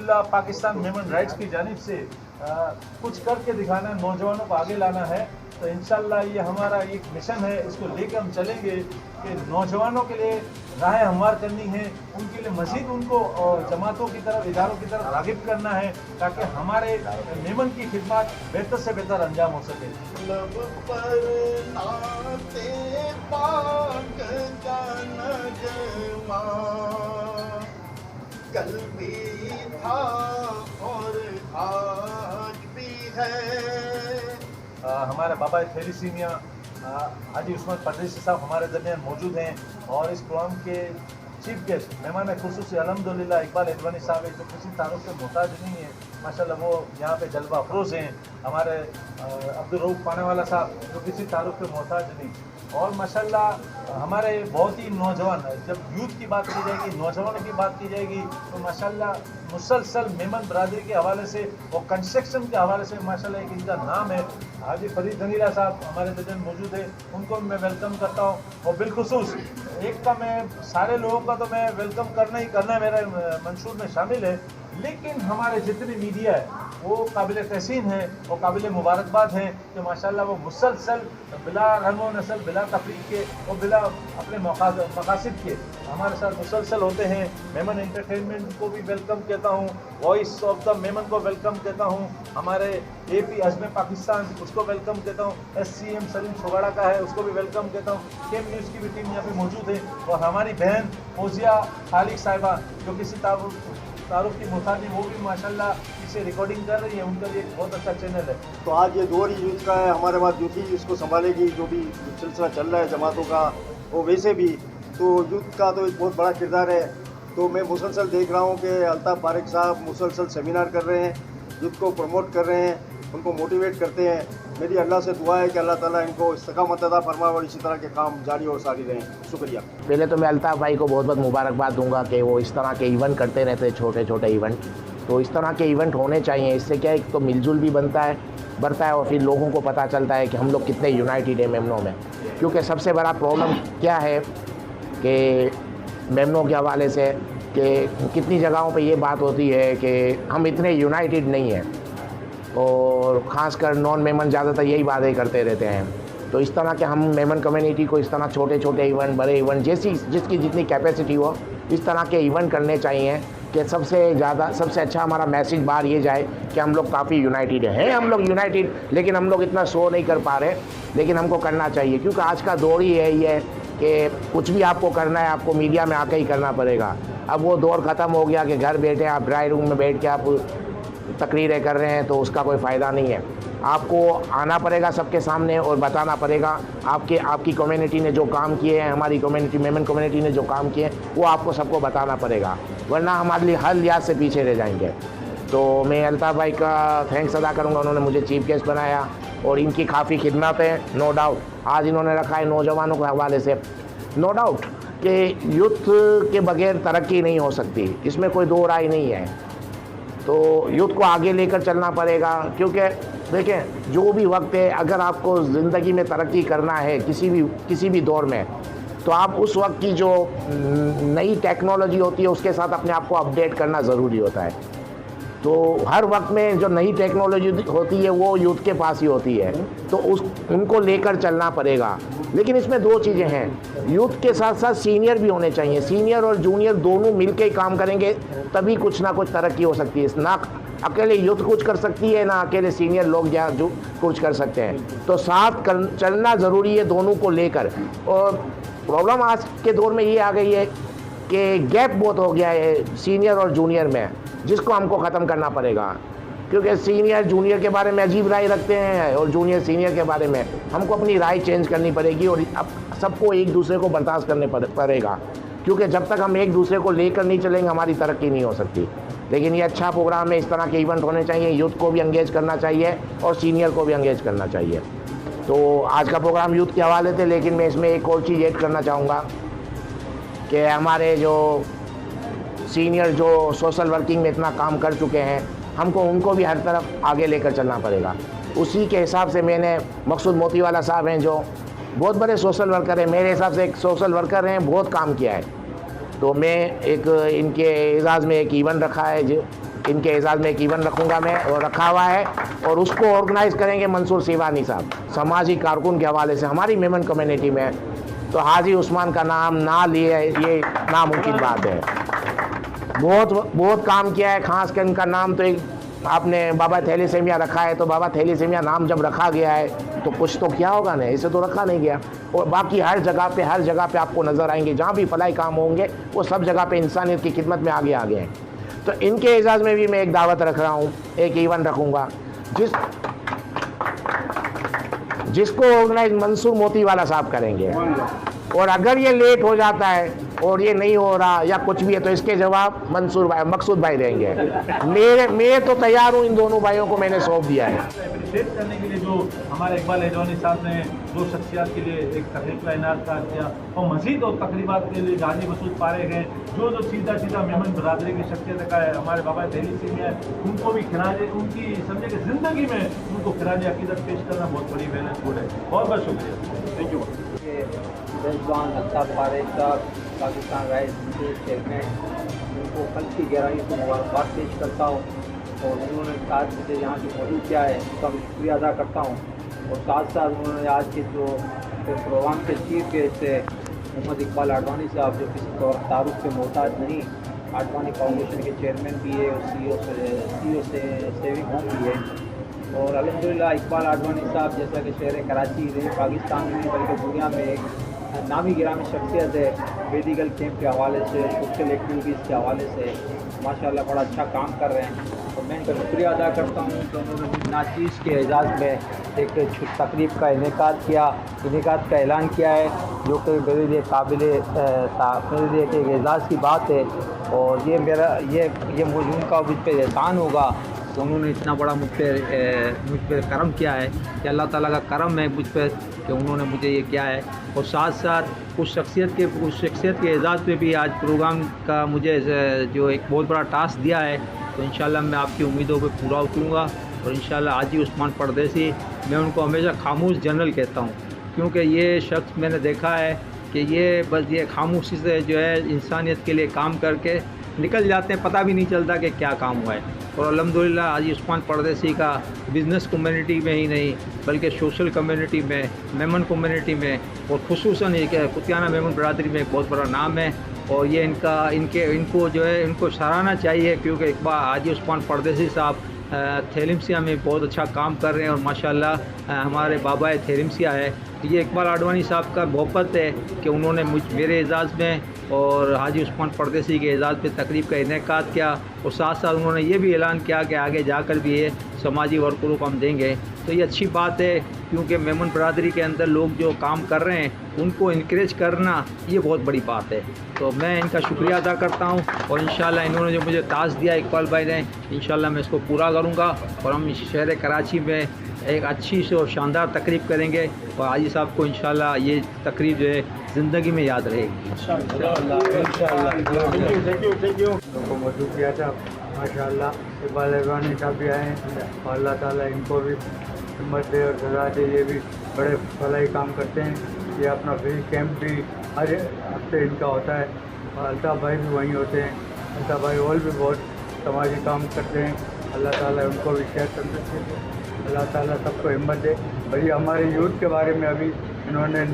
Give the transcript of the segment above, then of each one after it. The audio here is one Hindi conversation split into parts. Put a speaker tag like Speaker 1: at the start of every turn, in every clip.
Speaker 1: अल्हम्दुलिल्लाह पाकिस्तान ह्यूमन राइट्स की जानिब से कुछ करके दिखाना है, नौजवानों को आगे लाना है। तो इंशाल्लाह ये हमारा एक मिशन है, इसको लेकर हम चलेंगे कि नौजवानों के लिए राह हमवार करनी है, उनके लिए मज़ीद उनको जमातों की तरफ, इदारों की तरफ राग़िब करना है, ताकि हमारे मेमन की खिदमत बेहतर से बेहतर अंजाम हो सके।
Speaker 2: लब पर नाते पाक का नगमा कल भी था और आज भी है।
Speaker 1: हमारे बाबा थेलीसीमिया हाजी उस्मान परदेसी साहब हमारे दरमियान मौजूद हैं और इस प्रोग्राम के चीफ गेस्ट मेहमान खुसूसी अल्हम्दुलिल्लाह इकबाल एडवानी साहब है, जो किसी तारुफ के मोहताज नहीं है माशाल्लाह, वो यहाँ पे जलवा अफरोज़ हैं। हमारे अब्दुल रऊफ पानेवाला साहब जो किसी तारुफ के मोहताज नहीं, और माशाल्लाह हमारे बहुत ही नौजवान, जब यूथ की बात की जाएगी, नौजवानों की बात की जाएगी, तो माशाल्लाह मुसलसल मेमन बरादरी के हवाले से और कंस्ट्रक्शन के हवाले से माशाल्लाह एक इनका नाम है। हाजी फरीद जनीला साहब हमारे दरमियान मौजूद है, उनको मैं वेलकम करता हूँ। और बिलखुसूस एक का मैं सारे लोगों का तो मैं वेलकम करना ही करना मेरे मंशूर में शामिल है, लेकिन हमारे जितने मीडिया है वो काबिल तहसीन है और काबिल मुबारकबाद हैं कि माशाल्लाह वो मुसलसल बिला रंग व नस्ल, बिला तफरीक के और बिला अपने मकासद के हमारे साथ मुसलसल होते हैं। मेमन एंटरटेनमेंट को भी वेलकम कहता हूँ, वॉइस ऑफ द मेमन को वेलकम कहता हूँ, हमारे AP अज़्म पाकिस्तान उसको वेलकम कहता हूँ, SCM सलीम छोगाड़ा का है उसको भी वेलकम कहता हूँ। केम न्यूज़ की भी टीम यहाँ पे मौजूद है, और हमारी बहन फौजिया खालिक साहिबा जो किसी तारुफ की मोहताज है, वो भी माशाल्लाह इसे रिकॉर्डिंग कर रही है, उनका भी एक बहुत अच्छा चैनल है।
Speaker 3: तो आज ये दौर ही यूथ का है, हमारे पास यूथ ही इसको संभालेगी, जो भी सिलसिला चल रहा है जमातों का, वो वैसे भी तो यूथ का तो एक बहुत बड़ा किरदार है। तो मैं मुसलसल देख रहा हूँ कि अल्ताफ़ फारिक साहब मुसलसल सेमिनार कर रहे हैं, यूथ को प्रमोट कर रहे हैं, उनको मोटिवेट करते हैं। मेरी अल्लाह से दुआ है कि अल्लाह ताला इनको इस्तिकामत अता फरमाए और इसी तरह के काम जारी और सारी रहें। शुक्रिया।
Speaker 4: पहले तो मैं अल्ताफ़ भाई को बहुत बहुत मुबारकबाद दूंगा कि वो इस तरह के इवेंट करते रहते हैं, छोटे छोटे इवेंट। तो इस तरह के इवेंट होने चाहिए, इससे क्या है तो मिलजुल भी बढ़ता है और फिर लोगों को पता चलता है कि हम लोग कितने यूनाइटेड हैं मेमनों में। क्योंकि सबसे बड़ा प्रॉब्लम क्या है कि मेमनों के हवाले से कि कितनी जगहों पे ये बात होती है कि हम इतने यूनाइटेड नहीं हैं, और ख़ासकर नॉन मेमन ज़्यादातर यही बातें करते रहते हैं। तो इस तरह के हम मेमन कम्युनिटी को इस तरह छोटे छोटे इवेंट, बड़े इवेंट, जिसकी जितनी कैपेसिटी हो इस तरह के इवेंट करने चाहिए कि सबसे अच्छा हमारा मैसेज बाहर ये जाए कि हम लोग काफ़ी यूनाइटेड हैं। हम लोग यूनाइटेड, लेकिन हम लोग इतना शो नहीं कर पा रहे, लेकिन हमको करना चाहिए। क्योंकि आज का दौर ही है ये कि कुछ भी आपको करना है आपको मीडिया में आके ही करना पड़ेगा। अब वो दौर ख़त्म हो गया कि घर बैठे आप ड्राई रूम में बैठ के आप तकरीरें कर रहे हैं, तो उसका कोई फ़ायदा नहीं है। आपको आना पड़ेगा सबके सामने और बताना पड़ेगा आपकी कम्युनिटी ने जो काम किए हैं, हमारी कम्युनिटी मेमन कम्युनिटी ने जो काम किए हैं वो आपको सबको बताना पड़ेगा, वरना हमारे लिए हर लिहाज से पीछे रह जाएंगे। तो मैं अल्ताफ़ भाई का थैंक्स अदा करूँगा, उन्होंने मुझे चीफ गेस्ट बनाया और इनकी काफ़ी खिदमत है। नो डाउट आज इन्होंने रखा है नौजवानों के हवाले से, नो डाउट कि यूथ के बगैर तरक्की नहीं हो सकती, इसमें कोई दो राय नहीं है। तो यूथ को आगे लेकर चलना पड़ेगा, क्योंकि देखें जो भी वक्त है, अगर आपको ज़िंदगी में तरक्की करना है किसी भी दौर में, तो आप उस वक्त की जो नई टेक्नोलॉजी होती है उसके साथ अपने आप को अपडेट करना ज़रूरी होता है। तो हर वक्त में जो नई टेक्नोलॉजी होती है वो यूथ के पास ही होती है, तो उनको लेकर चलना पड़ेगा। लेकिन इसमें दो चीज़ें हैं, यूथ के साथ साथ सीनियर भी होने चाहिए। सीनियर और जूनियर दोनों मिलकर काम करेंगे तभी कुछ ना कुछ तरक्की हो सकती है। ना अकेले यूथ कुछ कर सकती है, ना अकेले सीनियर लोग जो कुछ कर सकते हैं। तो साथ चलना ज़रूरी है दोनों को लेकर। और प्रॉब्लम आज के दौर में ये आ गई है कि गैप बहुत हो गया है सीनियर और जूनियर में, जिसको हमको ख़त्म करना पड़ेगा। क्योंकि सीनियर जूनियर के बारे में अजीब राय रखते हैं और जूनियर सीनियर के बारे में, हमको अपनी राय चेंज करनी पड़ेगी और अब सबको एक दूसरे को बर्दाश्त करने पड़ेगा। क्योंकि जब तक हम एक दूसरे को लेकर नहीं चलेंगे हमारी तरक्की नहीं हो सकती। लेकिन ये अच्छा प्रोग्राम है, इस तरह के इवेंट होने चाहिए, यूथ को भी एंगेज करना चाहिए और सीनियर को भी एंगेज करना चाहिए। तो आज का प्रोग्राम यूथ के हवाले थे, लेकिन मैं इसमें एक और चीज़ ऐड करना चाहूँगा कि हमारे जो सीनियर जो सोशल वर्किंग में इतना काम कर चुके हैं, हमको उनको भी हर तरफ आगे लेकर चलना पड़ेगा। उसी के हिसाब से मैंने मकसूद मोतीवाला साहब हैं जो बहुत बड़े सोशल वर्कर हैं, मेरे हिसाब से एक सोशल वर्कर हैं, बहुत काम किया है। तो मैं एक इनके एजाज़ में एक इवेंट रखा है इनके एजाज़ में एक इवेंट रखूँगा मैं, और रखा हुआ है, और उसको ऑर्गेनाइज़ करेंगे मंसूर सिवानी साहब, समाजी कारकुन के हवाले से हमारी मेमन कम्युनिटी में। तो हाजी उस्मान का नाम ना लिए ये नामुमकिन बात है। बहुत काम किया है, खास कर इनका नाम तो एक आपने बाबा थैलीसेमिया रखा है, तो बाबा थैलीसेमिया नाम जब रखा गया है तो कुछ तो क्या होगा ना, इसे तो रखा नहीं गया। और बाकी हर जगह पे आपको नज़र आएंगे, जहाँ भी फलाई काम होंगे वो सब जगह पे इंसानियत की खिदमत में आगे हैं। तो इनके एजाज़ में भी मैं एक दावत रख रहा हूँ, एक इवेंट रखूँगा जिसको ऑर्गेनाइज मंसूर मोतीवाला साहब करेंगे। और अगर ये लेट हो जाता है और ये नहीं हो रहा या कुछ भी है तो इसके जवाब मकसूद भाई देंगे। मैं तो तैयार हूँ, इन दोनों भाइयों को मैंने सौंप दिया है।
Speaker 1: अप्रिशिएट करने के लिए जो हमारे इकबाल एडवानी साहब ने दो शख्सियात के लिए एक तकरीब का इनाकाद किया, और मज़ीद और तकरीबात के लिए गाजी मसूद पारे गए, जो सीधा मेमन बरादरी की शख्सियत का है हमारे बाबा थैलीसेमिया है, उनको भी खिराज उनकी समझे कि ज़िंदगी में उनको खिराज अकीदत पेश करना बहुत बड़ी मेहनत है। बहुत बहुत शुक्रिया, थैंक यू।
Speaker 5: मेज़बान अल्ताफ़ पारेख साहब, पाकिस्तान राइस के चेयरमैन, उनको कल की गहराई से मुबारकबाद पेश करता हूँ, और उन्होंने साथ मुझे यहाँ से मौजूद किया है उसका भी शुक्रिया अदा करता हूँ। और साथ साथ उन्होंने आज के जो प्रोग्राम के चीफ गेस्ट थे मोहम्मद इकबाल आडवाणी साहब, जो किसी तारुफ के मोहताज नहीं, आडवाणी फाउंडेशन के चेयरमैन भी है और CEO से सेविंग होम भी है। और अल्हम्दुलिल्लाह इकबाल आडवाणी साहब जैसा कि शहर कराची रहे पाकिस्तान में बल्कि दुनिया में एक नामी गिरामी शख्सियत है, मेडिकल कैंप के हवाले से, सोशल एक्टिविटीज़ के हवाले से माशाल्लाह बड़ा अच्छा काम कर रहे हैं। और मैं इनका शुक्रिया अदा करता हूँ कि उन्होंने नाचीज़ के एजाज़ में एक तकरीब का इनेकाद का ऐलान किया है, जो कि मेरे लिए मेरे लिए एक एजाज़ की बात है। और ये उनका मुझ पर एहसान होगा तो उन्होंने इतना बड़ा मुझ पर करम किया है कि अल्लाह ताला का करम है मुझ पर कि उन्होंने मुझे ये किया है। और साथ साथ उस शख्सियत के एजाज़ पे भी आज प्रोग्राम का मुझे जो एक बहुत बड़ा टास्क दिया है, तो इंशाल्लाह मैं आपकी उम्मीदों पे पूरा उतरूँगा। और इंशाल्लाह हाजी उस्मान परदेसी, मैं उनको हमेशा खामोश जनरल कहता हूँ, क्योंकि ये शख्स मैंने देखा है कि ये खामोशी से जो है इंसानियत के लिए काम करके निकल जाते हैं, पता भी नहीं चलता कि क्या काम हुआ है। और अल्हम्दुलिल्लाह हाजी उस्मान परदेसी का बिज़नेस कम्युनिटी में ही नहीं बल्कि सोशल कम्युनिटी में, मेमन कम्युनिटी में और खुसूसन कुतियाना मेमन बरादरी में एक बहुत बड़ा नाम है। और ये इनको जो है इनको सराहना चाहिए, क्योंकि इकबाल हाजी उस्मान परदेसी साहब थैलीसेमिया में बहुत अच्छा काम कर रहे हैं। और माशाल्लाह हमारे बाबा थैलीसेमिया है, ये इकबाल आडवाणी साहब का मोहब्बत है कि उन्होंने मेरे एजाज़ में और हाजी उस्मान परदेसी के एजाज़ पे तकरीब का इनेकाद किया। और साथ साथ उन्होंने ये भी ऐलान किया कि आगे जाकर भी ये समाजी वर्करों को हम देंगे। तो ये अच्छी बात है, क्योंकि मेमन बरादरी के अंदर लोग जो काम कर रहे हैं उनको इनकरेज करना ये बहुत बड़ी बात है। तो मैं इनका शुक्रिया अदा करता हूँ, और इंशाल्लाह इन्होंने जो मुझे टास्क दिया इकबाल भाई ने, इंशाल्लाह मैं इसको पूरा करूँगा और हम शहर कराची में एक अच्छी से और शानदार तकरीब करेंगे। और हाजी साहब को इंशाल्लाह ये तकरीब जो है ज़िंदगी में याद रहेगी इंशाल्लाह।
Speaker 3: थैंक यू उनको मौजूद किया था माशाल्लाह। इकबाल आडवाणी साहब भी आए हैं, और अल्लाह ताला इनको भी हिम्मत दे और सजा दे। ये भी बड़े भलाई काम करते हैं। ये अपना फ्री कैंप भी हर हफ्ते इनका होता है, और अल्ताफ़ भाई भी वहीं होते हैं। अल्ताफ़ भाई और भी बहुत समाजी काम करते हैं। अल्लाह ताला उनको भी खैर तंदुरुस्ती दे, अल्लाह ताला सबको हिम्मत दे। और ये हमारे यूथ के बारे में अभी इन्होंने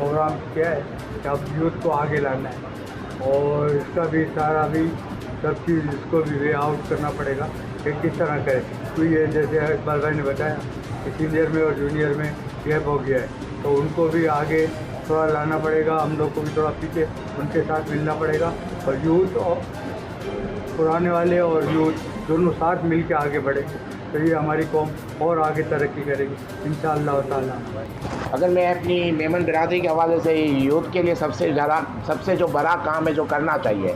Speaker 3: प्रोग्राम किया है कि अब यूथ को आगे लाना है, और इसका भी सारा भी सब चीज़ इसको भी वे आउट करना पड़ेगा कि किस तरह करें। तो ये जैसे इकबाल भाई ने बताया कि सीनियर में और जूनियर में गैप हो गया है, तो उनको भी आगे थोड़ा लाना पड़ेगा। हम लोग को भी थोड़ा पीछे उनके साथ मिलना पड़ेगा, और यूथ और पुराने वाले और यूथ दोनों साथ मिल के आगे बढ़ेंगे तो ये हमारी कौम और आगे तरक्की करेगी इंशाअल्लाह ताला।
Speaker 4: अगर मैं अपनी मेमन बिरादरी के हवाले से यूथ के लिए सबसे जो बड़ा काम है जो करना चाहिए,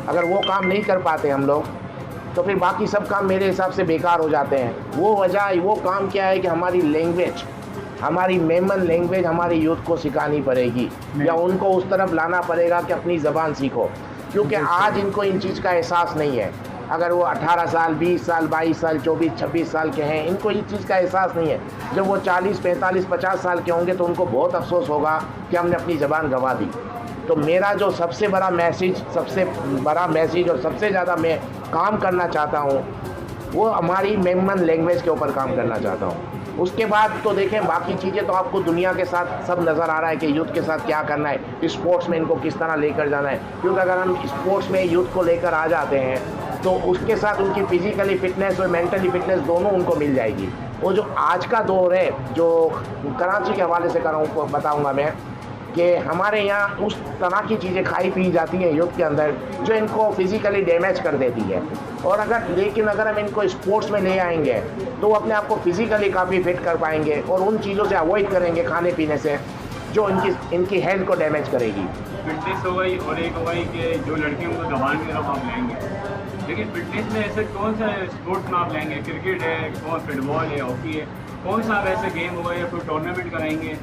Speaker 4: अगर वो काम नहीं कर पाते हम लोग तो फिर बाकी सब काम मेरे हिसाब से बेकार हो जाते हैं। वो काम क्या है कि हमारी लैंग्वेज, हमारी मेमन लैंग्वेज हमारी यूथ को सिखानी पड़ेगी, या उनको उस तरफ लाना पड़ेगा कि अपनी ज़बान सीखो, क्योंकि आज इनको इन चीज़ का एहसास नहीं है। अगर वो 18 साल 20 साल 22 साल 24 26 साल के हैं, इनको इस चीज़ का एहसास नहीं है। जब वो 40 45 50 साल के होंगे तो उनको बहुत अफसोस होगा कि हमने अपनी ज़बान गंवा दी। तो मेरा जो सबसे बड़ा मैसेज और सबसे ज़्यादा मैं काम करना चाहता हूँ वो हमारी मेमन लैंग्वेज के ऊपर काम करना चाहता हूँ। उसके बाद तो देखें बाकी चीज़ें तो आपको दुनिया के साथ सब नज़र आ रहा है कि यूथ के साथ क्या करना है, स्पोर्ट्स में इनको किस तरह लेकर जाना है। क्योंकि अगर हम स्पोर्ट्स में यूथ को लेकर आ जाते हैं तो उसके साथ उनकी फिजिकली फिटनेस और मेंटली फिटनेस दोनों उनको मिल जाएगी। वो जो आज का दौर है, जो कराची के हवाले से बताऊँगा मैं कि हमारे यहाँ उस तरह की चीज़ें खाई पी जाती हैं यूथ के अंदर जो इनको फिज़िकली डैमेज कर देती है। और लेकिन अगर हम इनको स्पोर्ट्स में ले आएंगे तो वो अपने आप को फिज़िकली काफ़ी फिट कर पाएंगे और उन चीज़ों से अवॉइड करेंगे खाने पीने से जो इनकी हेल्थ को डैमेज करेगी।
Speaker 6: फिटनेस हो गई और एक हो गई कि जो लड़के उनको दबान की तरफ आप लेंगे, लेकिन फिटनेस में ऐसे कौन सा स्पोर्ट्स में आप लेंगे? क्रिकेट है, कौन फुटबॉल है, हॉकी है, कौन सा आप ऐसे गेम होगा या कोई टूर्नामेंट कराएंगे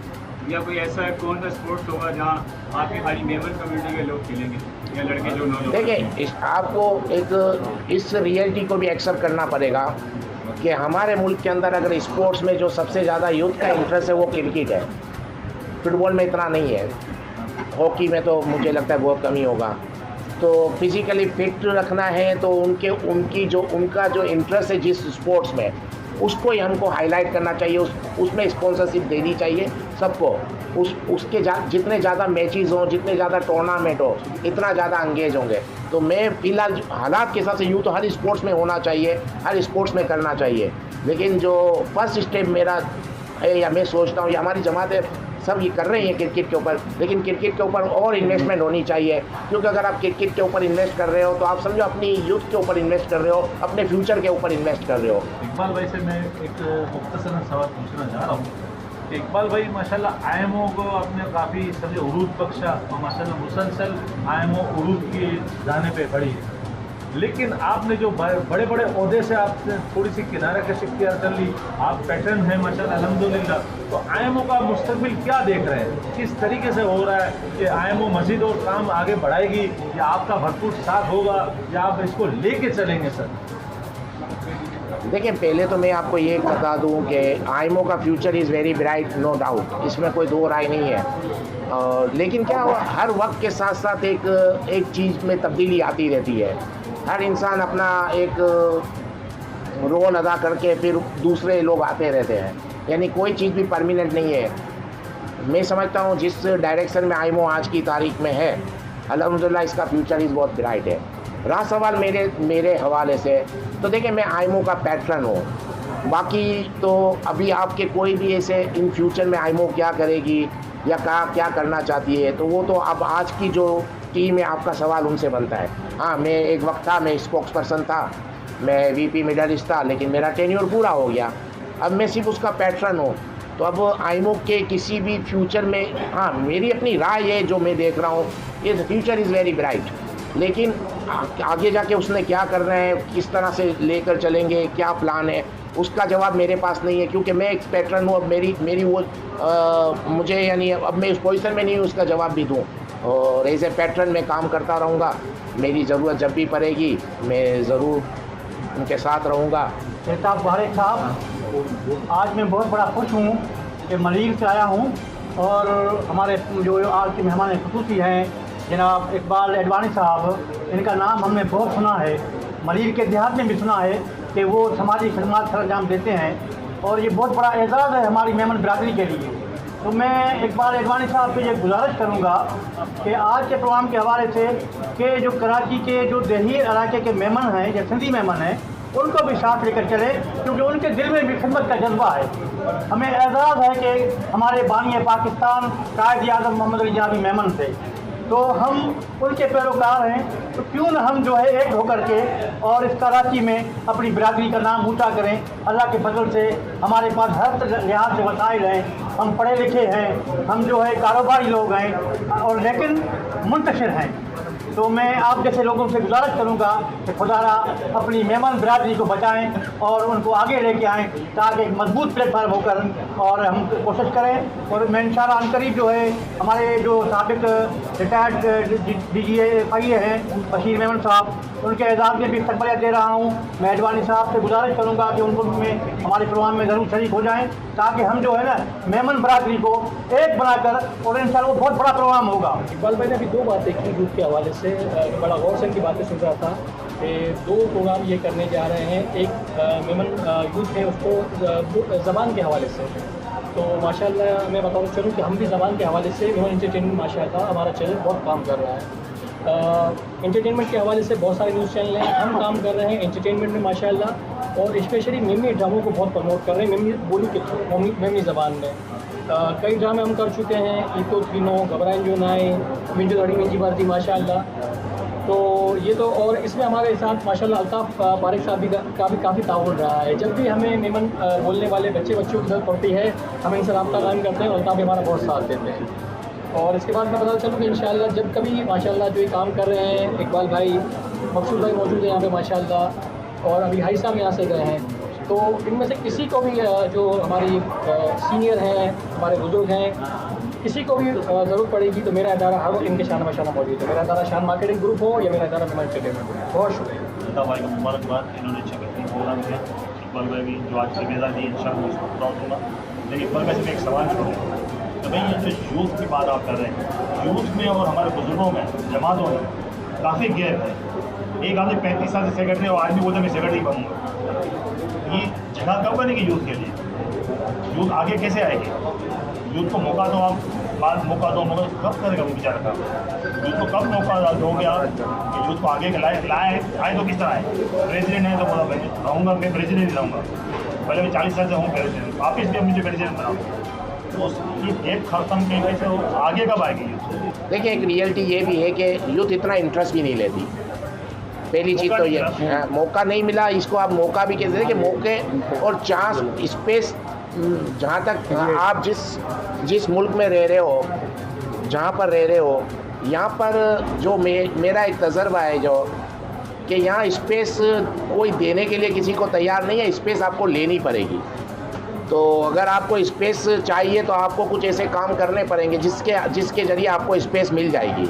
Speaker 6: या कोई ऐसा कौन सा स्पोर्ट्स होगा जहाँ आपकी सारी मेमन कम्युनिटी के लोग खेलेंगे या लड़के जो नौ?
Speaker 4: देखिए आपको एक इस रियलिटी को भी एक्सेप्ट करना पड़ेगा कि हमारे मुल्क के अंदर अगर स्पोर्ट्स में जो सबसे ज़्यादा यूथ का इंटरेस्ट है वो क्रिकेट है। फुटबॉल में इतना नहीं है, हॉकी में तो मुझे लगता है बहुत कम ही होगा। तो फिज़िकली फिट रखना है तो उनका जो इंटरेस्ट है जिस स्पोर्ट्स में उसको ही हमको हाईलाइट करना चाहिए, उसमें स्पॉन्सरशिप देनी चाहिए सबको। उसके जितने ज़्यादा मैचेस हों, जितने ज़्यादा टूर्नामेंट हो, इतना ज़्यादा एंगेज होंगे। तो मैं फ़िलहाल हालात के हिसाब से यूँ तो हर स्पोर्ट्स में होना चाहिए, हर स्पोर्ट्स में करना चाहिए, लेकिन जो फर्स्ट स्टेप मेरा है या मैं सोचता हूँ या हमारी जमातें सब ये कर रही हैं क्रिकेट के ऊपर, लेकिन क्रिकेट के ऊपर और इन्वेस्टमेंट होनी चाहिए। क्योंकि अगर आप क्रिकेट के ऊपर इन्वेस्ट कर रहे हो तो आप समझो अपनी यूथ के ऊपर इन्वेस्ट कर रहे हो, अपने फ्यूचर के ऊपर इन्वेस्ट कर रहे हो।
Speaker 1: इकबाल भाई से मैं एक मुख्तसर सवाल पूछना चाह रहा हूँ। इकबाल भाई माशाल्लाह IMO को आपने काफ़ी समझे उरूज बख्शा और माशाल्लाह मुसलसल IMO उरूज की जाने पे बढ़ी है, लेकिन आपने जो बड़े बड़े ओहदे से आपने थोड़ी सी किनारा कशी इख्तियार कर ली, आप पैटर्न हैं माशाल्लाह अल्हम्दुलिल्लाह। तो IMO का मुस्तकबिल क्या देख रहे हैं, किस तरीके से हो रहा है कि IMO मज़ीद और काम आगे बढ़ाएगी या आपका भरपूर साथ होगा या आप इसको लेके चलेंगे? सर
Speaker 4: देखिए पहले तो मैं आपको ये बता दूं कि IMO का future is very bright, no doubt, इसमें कोई दो राय नहीं है। लेकिन क्या हुआ, हर वक्त के साथ साथ एक चीज़ में तब्दीली आती रहती है। हर इंसान अपना एक रोल अदा करके फिर दूसरे लोग आते रहते हैं, यानी कोई चीज़ भी परमानेंट नहीं है। मैं समझता हूँ जिस डायरेक्शन में IMO आज की तारीख में है अल्हम्दुलिल्लाह इसका फ्यूचर इज़ बहुत ब्राइट है। रहा सवाल मेरे हवाले से, तो देखिए मैं IMO का पैटर्न हूँ, बाकी तो अभी आपके कोई भी ऐसे इन फ्यूचर में IMO क्या करेगी या क्या करना चाहती है तो वो तो अब आज की जो टीम है आपका सवाल उनसे बनता है। हाँ, मैं एक वक्त था, मैं स्पोक्स पर्सन था, मैं VP मेडलिस्ट था, लेकिन मेरा टेन्योर पूरा हो गया, अब मैं सिर्फ उसका पैटर्न हूँ। तो अब IMO के किसी भी फ्यूचर में, हाँ मेरी अपनी राय है जो मैं देख रहा हूँ, ये फ्यूचर इज़ वेरी ब्राइट, लेकिन आगे जाके उसने क्या करना है, किस तरह से लेकर चलेंगे, क्या प्लान है, उसका जवाब मेरे पास नहीं है। क्योंकि मैं एक पैटर्न हूँ, अब मेरी वो मुझे यानी अब मैं उस पोजीशन में नहीं हूँ उसका जवाब भी दूँ, और एज ए पैटर्न में काम करता रहूँगा। मेरी ज़रूरत जब भी पड़ेगी मैं ज़रूर उनके साथ रहूँगा।
Speaker 7: एहताब वारिक साहब, आज मैं बहुत बड़ा खुश हूँ कि मलीर से आया हूँ और हमारे जो आज के मेहमान खुसूसी हैं जनाब इकबाल एडवानी साहब, इनका नाम हमने बहुत सुना है, मलीर के देहात में भी सुना है कि वो समाजी खदमात सरंजाम देते हैं और ये बहुत बड़ा एजाज़ है हमारी मेमन बरादरी के लिए। तो मैं इकबाल एडवानी साहब से ये गुजारिश करूँगा कि आज के प्रोग्राम के हवाले से कि जो कराची के जो देही इलाके के मेमन हैं या सिंधी मेमन हैं उनको भी साथ लेकर चले, क्योंकि उनके दिल में भी खिदमत का जज्बा है। हमें एजाज़ है कि हमारे बानी पाकिस्तान कायद आज़म मोहम्मद अली जनाबी मेमन थे, तो हम उनके पैरोकार हैं, तो क्यों न हम जो है एक होकर के और इस कराची में अपनी बिरादरी का नाम ऊँचा करें। अल्लाह के फजल से हमारे पास हर लिहाज से वसाइल हैं, हम पढ़े लिखे हैं, हम जो है कारोबारी लोग हैं और लेकिन मुंतशिर हैं। तो मैं आप जैसे लोगों से गुजारिश करूँगा कि खुदारा अपनी मेमन बिरादरी को बचाएं और उनको आगे लेके आएँ ताकि एक मजबूत प्लेटफार्म होकर और हम कोशिश करें। और मैं इंशाअल्लाह अनकरीब जो है हमारे जो साबिक रिटायर्ड DGFI हैं बशीर मेमन साहब, उनके एजाज़ में भी इस्तक़बालियत दे रहा हूँ। मैं एडवानी साहब से गुजारिश करूँगा कि उनको में हमारे प्रोग्राम में ज़रूर शरीक हो जाएँ ताकि हम जो है ना मेमन बरादरी को एक बनाकर, और इंशाअल्लाह वो बहुत बड़ा प्रोग्राम होगा।
Speaker 5: इकबाल भाई ने अभी दो बातें की यूथ के हवाले से, बड़ा गौर से इनकी बातें सुन रहा था।
Speaker 8: कि 2 प्रोग्राम ये करने जा रहे हैं। एक मेमन यूथ है उसको ज़बान के हवाले से, तो माशाल्लाह मैं बताऊँ चलूँ कि हम भी ज़बान के हवाले से मेमन एंटरटेनमेंट माशाल्लाह हमारा चैनल बहुत काम कर रहा है। एंटरटेनमेंट के हवाले से बहुत सारे न्यूज़ चैनल हैं, हम काम कर रहे हैं एंटरटेनमेंट में माशाल्लाह, और स्पेशली मेमनी ड्रामों को बहुत प्रमोट कर रहे हैं मेमनी बोली के मेमनी ज़बान में। कई ड्रामे हम कर चुके हैं, ईतो थीनो, घबराएं जो नाए, मिंजो लड़ी मिंजी भारती माशाल्लाह। तो ये तो, और इसमें हमारे साथ माशाल्लाह अल्ताफ़ पारिक साहब भी का भी काफ़ी ताउन रहा है। जब भी हमें मेमन बोलने वाले बच्चों की ज़रूरत पड़ती है हम इनसे रब्ता कायम करते हैं और अल्ताफ़ भी हमारा बहुत साथ देते हैं। और इसके बाद मैं बता चलूँ कि इंशाअल्लाह जब कभी माशाल्लाह जो ये काम कर रहे हैं, इकबाल भाई, मकसूद भाई मौजूद है यहाँ पे माशाल्लाह, और अभी हाई साहब यहाँ से गए हैं, तो इनमें से किसी को भी जो हमारी सीनियर हैं, हमारे बुजुर्ग हैं, किसी को भी ज़रूरत पड़ेगी तो मेरा इदारा हर वक्त इनके शान माशाल्लाह मौजूद है। मेरा इदारा शान मार्केटिंग ग्रुप हो या मेरा इदारा मेमन एंटरटेनमेंट हो। बहुत शुक्रिया।
Speaker 9: अल्ताफ़ भाई को मुबारकबाद, इन्होंने अच्छा बेहतरीन प्रोग्राम किया। इकबाल भाई भी जो आज अलविदा दी इंशाअल्लाह मैं उसको पूरा दूँगा। लेकिन इकबाल भाई से एक सवाल छोड़ूँगा तो भाई ये जो यूथ की बात आप कर रहे हैं, यूथ में और हमारे बुजुर्गों में, जमातों में काफ़ी गैप है। एक आदमी 35 साल से सेक्रेटरी और आदमी बोलते मैं सेक्रेटरी बनूँगा, ये जगह कब बनेगी यूथ के लिए? यूथ आगे कैसे आएगी? यूथ को मौका दो, आप बाद मौका दो, मगर कब करेगा वो बेचारा काम? यूथ को कब मौका दोगे आप कि यूथ को आगे लाए तो किस तरह आए? प्रेसिडेंट है तो बोला मैं रहूँगा, मैं प्रेसिडेंट ही रहूँगा, पहले मैं 40 साल से हूँ प्रेसिडेंट, वापस भी अब मुझे प्रेसिडेंट बनाऊँ, तो ये गैप खत्म करके से आगे कब आएगी यूथ?
Speaker 4: देखिए, एक रियलिटी ये भी है कि यूथ इतना इंटरेस्ट भी नहीं लेती। पहली चीज़ तो ये मौका नहीं मिला, इसको आप मौका भी कहते हैं कि मौके और चांस, स्पेस, जहाँ तक आप जिस मुल्क में रह रहे हो, जहाँ पर रह रहे हो, यहाँ पर जो मेरा एक तजर्बा है जो कि यहाँ स्पेस कोई देने के लिए किसी को तैयार नहीं है, स्पेस आपको लेनी पड़ेगी। तो अगर आपको स्पेस चाहिए तो आपको कुछ ऐसे काम करने पड़ेंगे जिसके ज़रिए आपको स्पेस मिल जाएगी।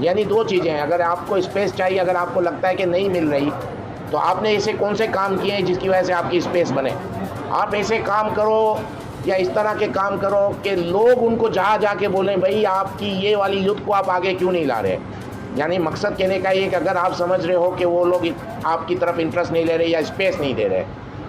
Speaker 4: यानी 2 चीज़ें हैं, अगर आपको स्पेस चाहिए, अगर आपको लगता है कि नहीं मिल रही, तो आपने ऐसे कौन से काम किए हैं जिसकी वजह से आपकी स्पेस बने। आप ऐसे काम करो या इस तरह के काम करो कि लोग उनको जाके बोलें भाई आपकी ये वाली यूथ को आप आगे क्यों नहीं ला रहे। यानी मकसद कहने का ये कि अगर आप समझ रहे हो कि वो लोग आपकी तरफ इंटरेस्ट नहीं ले रहे या स्पेस नहीं दे रहे,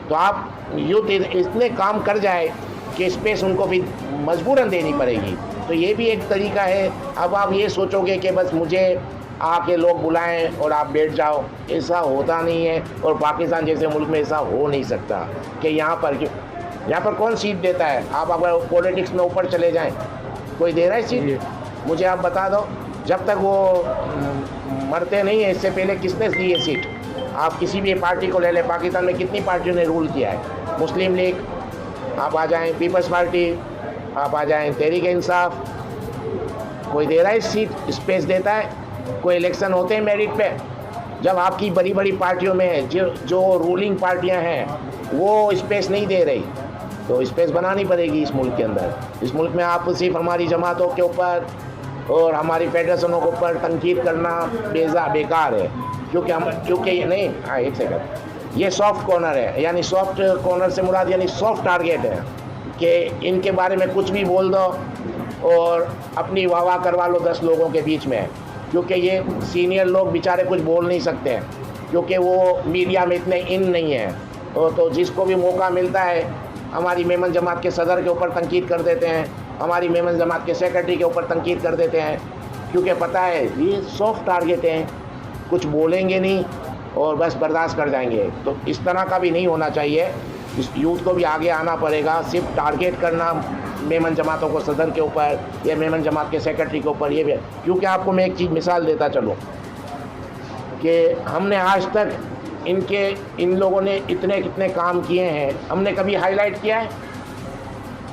Speaker 4: तो आप यूथ इतने काम कर जाए कि स्पेस उनको भी मजबूरन देनी पड़ेगी। तो ये भी एक तरीका है। अब आप ये सोचोगे कि बस मुझे आके लोग बुलाएं और आप बैठ जाओ, ऐसा होता नहीं है। और पाकिस्तान जैसे मुल्क में ऐसा हो नहीं सकता कि यहाँ पर कौन सीट देता है। आप अगर पॉलिटिक्स में ऊपर चले जाएं, कोई दे रहा है सीट? मुझे आप बता दो, जब तक वो मरते नहीं है, इससे पहले किसने दी है सीट? आप किसी भी पार्टी को ले लें, पाकिस्तान में कितनी पार्टियों ने रूल किया है? मुस्लिम लीग, आप आ जाएं पीपल्स पार्टी, आप आ जाएं तहरीक इंसाफ, कोई दे रहा है सीट? स्पेस देता है? कोई इलेक्शन होते हैं मेरिट पे? जब आपकी बड़ी बड़ी पार्टियों में जो रूलिंग पार्टियां हैं वो स्पेस नहीं दे रही, तो स्पेस बनानी पड़ेगी इस मुल्क के अंदर। इस मुल्क में आप सिर्फ हमारी जमातों के ऊपर और हमारी फेडरेशनों के ऊपर तनकीद करना बेकार है, क्योंकि ये नहीं, हाँ एक सेकंड, ये सॉफ्ट कॉर्नर है। यानी सॉफ्ट कॉर्नर से मुराद यानी सॉफ्ट टारगेट है कि इनके बारे में कुछ भी बोल दो और अपनी वाह करवा लो 10 लोगों के बीच में, क्योंकि ये सीनियर लोग बेचारे कुछ बोल नहीं सकते हैं, क्योंकि वो मीडिया में इतने इन नहीं हैं। तो जिसको भी मौका मिलता है हमारी मेमन जमात के सदर के ऊपर तनकीद कर देते हैं, हमारी मेमन जमात के सेक्रेटरी के ऊपर तनकीद कर देते हैं, क्योंकि पता है ये सॉफ्ट टारगेट हैं, कुछ बोलेंगे नहीं और बस बर्दाश्त कर जाएंगे। तो इस तरह का भी नहीं होना चाहिए। इस यूथ को भी आगे आना पड़ेगा। सिर्फ टारगेट करना मेमन जमातों को सदर के ऊपर या मेमन जमात के सेक्रेटरी के ऊपर, ये भी, क्योंकि आपको मैं एक चीज़ मिसाल देता चलूँ कि हमने आज तक इन लोगों ने कितने काम किए हैं, हमने कभी हाईलाइट किया है?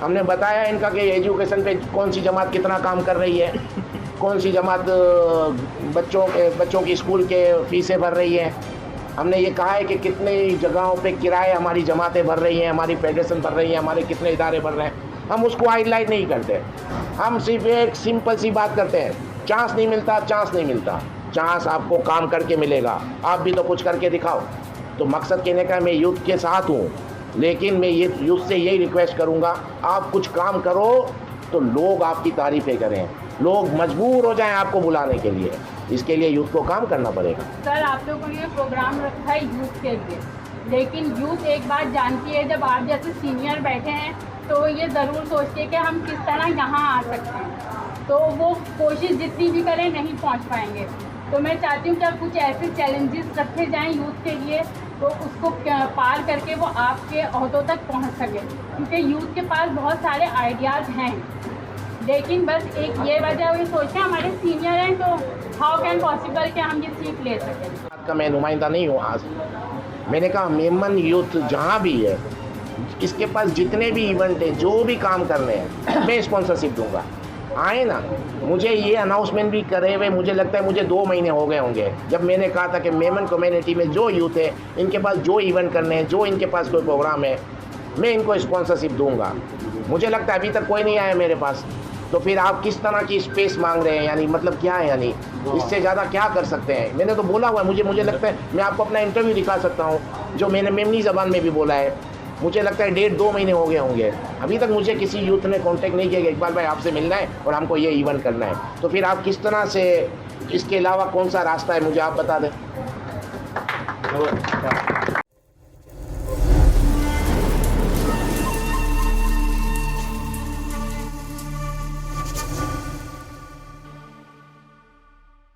Speaker 4: हमने बताया इनका कि एजुकेशन पे कौन सी जमात कितना काम कर रही है, कौन सी जमात बच्चों की स्कूल के फीसें भर रही है? हमने ये कहा है कि कितने जगहों पे किराए हमारी जमातें भर रही हैं, हमारी फेडरेशन भर रही है, हमारे कितने इदारे भर रहे हैं? हम उसको हाईलाइट नहीं करते। हम सिर्फ एक सिंपल सी बात करते हैं, चांस नहीं मिलता। चांस आपको काम करके मिलेगा, आप भी तो कुछ करके दिखाओ। तो मकसद कहने का मैं यूथ के साथ हूँ, लेकिन मैं ये यूथ से यही रिक्वेस्ट करूँगा, आप कुछ काम करो तो लोग आपकी तारीफ़ें करें, लोग मजबूर हो जाएं आपको बुलाने के लिए। इसके लिए यूथ को काम करना पड़ेगा।
Speaker 10: सर, आप लोगों ने प्रोग्राम रखा है यूथ के लिए, लेकिन यूथ एक बात जानती है, जब आप जैसे सीनियर बैठे हैं तो ये ज़रूर सोचते हैं कि हम किस तरह यहाँ आ सकते हैं, तो वो कोशिश जितनी भी करें नहीं पहुँच पाएंगे। तो मैं चाहती हूँ कि अब कुछ ऐसे चैलेंजेस रखे जाएं यूथ के लिए, तो उसको पार करके वो आपके ओहदों तक पहुँच सके, क्योंकि यूथ के पास बहुत सारे आइडियाज़ हैं, लेकिन बस एक ये वजह ये सोचते हैं हमारे सीनियर हैं तो हाउ कैन पॉसिबल कि हम ये सीख ले सकें।
Speaker 4: बात का मैं नुमाइंदा नहीं हूँ आज। मैंने कहा मेमन यूथ जहाँ भी है, इसके पास जितने भी इवेंट है, जो भी काम करने हैं, मैं स्पॉन्सरशिप दूंगा। आए ना, मुझे ये अनाउंसमेंट भी करे हुए मुझे लगता है मुझे 2 महीने हो गए होंगे जब मैंने कहा था कि मेमन कम्युनिटी में जो यूथ है, इनके पास जो इवेंट करने हैं, जो इनके पास कोई प्रोग्राम है, मैं इनको स्पॉन्सरशिप दूंगा। मुझे लगता है अभी तक कोई नहीं आया मेरे पास, तो फिर आप किस तरह की स्पेस मांग रहे हैं, यानी मतलब क्या है, यानी इससे ज़्यादा क्या कर सकते हैं? मैंने तो बोला हुआ है, मुझे लगता है मैं आपको अपना इंटरव्यू दिखा सकता हूँ जो मैंने मेमनी ज़बान में भी बोला है। मुझे लगता है 1.5-2 महीने हो गए होंगे, अभी तक मुझे किसी यूथ ने कांटेक्ट नहीं किया कि इकबाल भाई आपसे मिलना है और हमको ये इवेंट करना है। तो फिर आप किस तरह से, इसके अलावा कौन सा रास्ता है मुझे आप बता दें।